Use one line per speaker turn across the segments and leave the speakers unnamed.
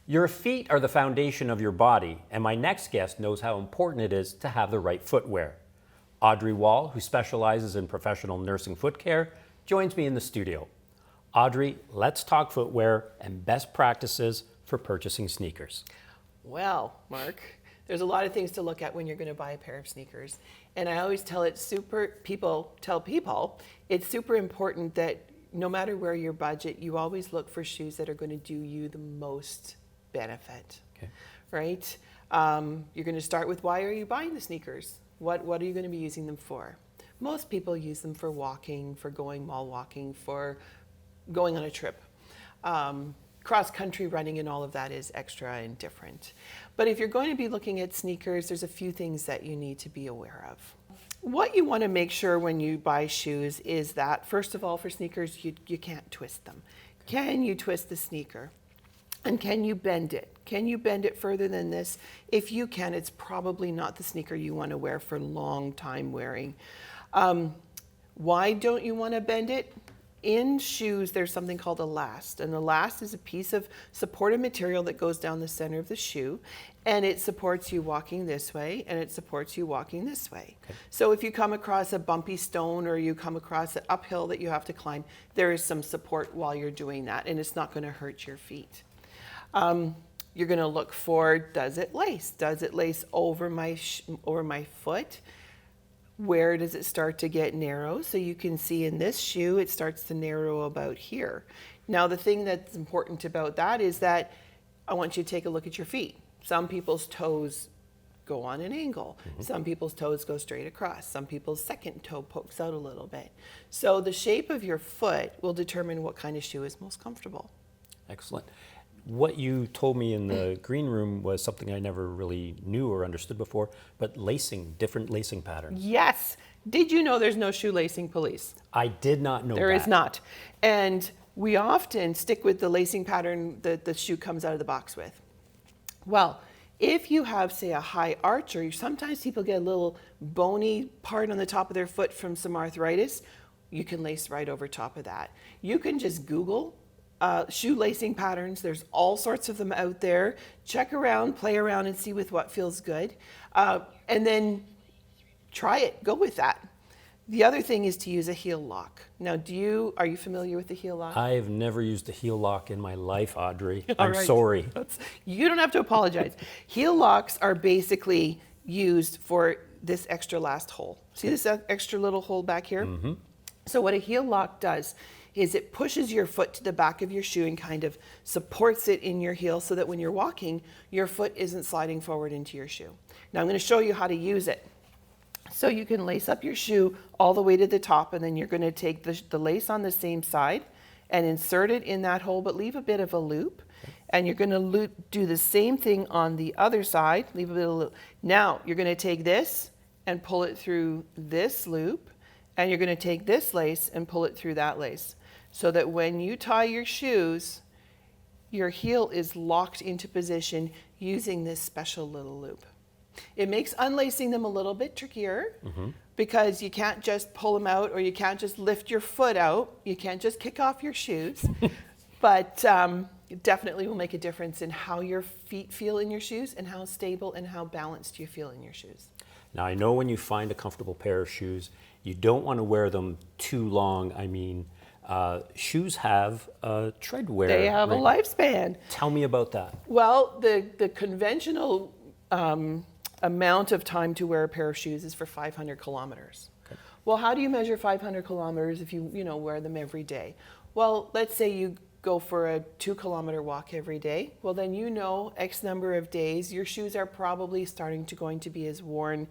Your feet are the foundation of your body, and my next guest knows how important it is to have the right footwear. Audrey Wall, who specializes in professional nursing foot care, joins me in the studio. Audrey, let's talk footwear and best practices for purchasing sneakers.
Well, Mark, there's a lot of things to look at when you're going to buy a pair of sneakers. And I always tell people it's super important that no matter where your budget, you always look for shoes that are going to do you the most benefit,
Okay.
right? You're going to start with, why are you buying the sneakers? What are you going to be using them for? Most people use them for walking, for going mall walking, for going on a trip. Cross-country running and all of that is extra and different. But if you're going to be looking at sneakers, there's a few things that you need to be aware of. What you want to make sure when you buy shoes is that, first of all, for sneakers, you can't twist them. Can you twist the sneaker? And can you bend it? Can you bend it further than this? If you can, it's probably not the sneaker you want to wear for long time wearing. Why don't you want to bend it? In shoes, there's something called a last, and the last is a piece of supportive material that goes down the center of the shoe, and it supports you walking this way, and it supports you walking this way. Okay. So if you come across a bumpy stone or you come across an uphill that you have to climb, there is some support while you're doing that, and it's not going to hurt your feet. You're going to look for, does it lace? Does it lace over my foot? Where does it start to get narrow? So you can see in this shoe, it starts to narrow about here. Now, the thing that's important about that is that I want you to take a look at your feet. Some people's toes go on an angle. Mm-hmm. Some people's toes go straight across. Some people's second toe pokes out a little bit. So the shape of your foot will determine what kind of shoe is most comfortable.
Excellent. What you told me in the green room was something I never really knew or understood before, but lacing, different lacing patterns.
Yes. Did you know there's no shoelacing police?
I did not know that.
There is not. And we often stick with the lacing pattern that the shoe comes out of the box with. Well, if you have, say, a high arch, or sometimes people get a little bony part on the top of their foot from some arthritis, you can lace right over top of that. You can just Google shoe lacing patterns. There's all sorts of them out there. Check around, play around, and see with what feels good. And then try it. Go with that. The other thing is to use a heel lock. Now, are you familiar with the heel lock?
I have never used a heel lock in my life, Audrey. I'm
right.
sorry.
You don't have to apologize. Heel locks are basically used for this extra last hole. See this extra little hole back here? Mm-hmm. So what a heel lock does is it pushes your foot to the back of your shoe and kind of supports it in your heel so that when you're walking, your foot isn't sliding forward into your shoe. Now I'm going to show you how to use it. So you can lace up your shoe all the way to the top, and then you're going to take the lace on the same side and insert it in that hole, but leave a bit of a loop. And you're going to do the same thing on the other side, leave a bit of a loop. Now you're going to take this and pull it through this loop, and you're going to take this lace and pull it through that lace, so that when you tie your shoes, your heel is locked into position using this special little loop. It makes unlacing them a little bit trickier, mm-hmm. because you can't just pull them out, or you can't just lift your foot out. You can't just kick off your shoes. But it definitely will make a difference in how your feet feel in your shoes and how stable and how balanced you feel in your shoes.
Now, I know when you find a comfortable pair of shoes, you don't want to wear them too long. I mean, shoes have tread wear.
They have a lifespan.
Tell me about that.
Well, the conventional amount of time to wear a pair of shoes is for 500 kilometers. Okay. Well, how do you measure 500 kilometers if you wear them every day? Well, let's say you go for a 2-kilometer walk every day. Well, then X number of days, your shoes are probably going to be as worn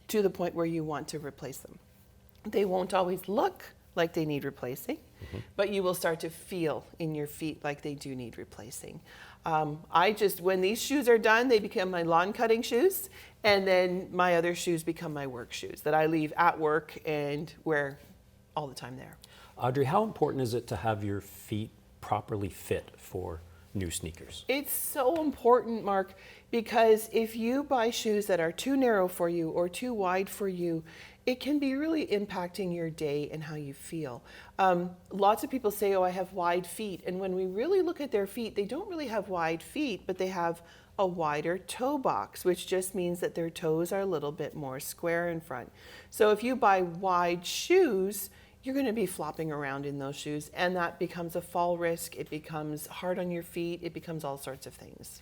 to the point where you want to replace them. They won't always look like they need replacing, mm-hmm. but you will start to feel in your feet like they do need replacing. When these shoes are done, they become my lawn cutting shoes, and then my other shoes become my work shoes that I leave at work and wear all the time there.
Audrey, how important is it to have your feet properly fit for new sneakers?
It's so important, Mark, because if you buy shoes that are too narrow for you or too wide for you, it can be really impacting your day and how you feel. Lots of people say, oh, I have wide feet. And when we really look at their feet, they don't really have wide feet, but they have a wider toe box, which just means that their toes are a little bit more square in front. So if you buy wide shoes, you're going to be flopping around in those shoes, and that becomes a fall risk. It becomes hard on your feet. It becomes all sorts of things.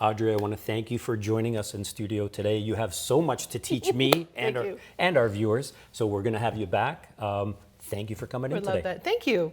Audrey, I want to thank you for joining us in studio today. You have so much to teach me and our viewers, so we're going to have you back. Thank you for coming in today.
I love that. Thank you.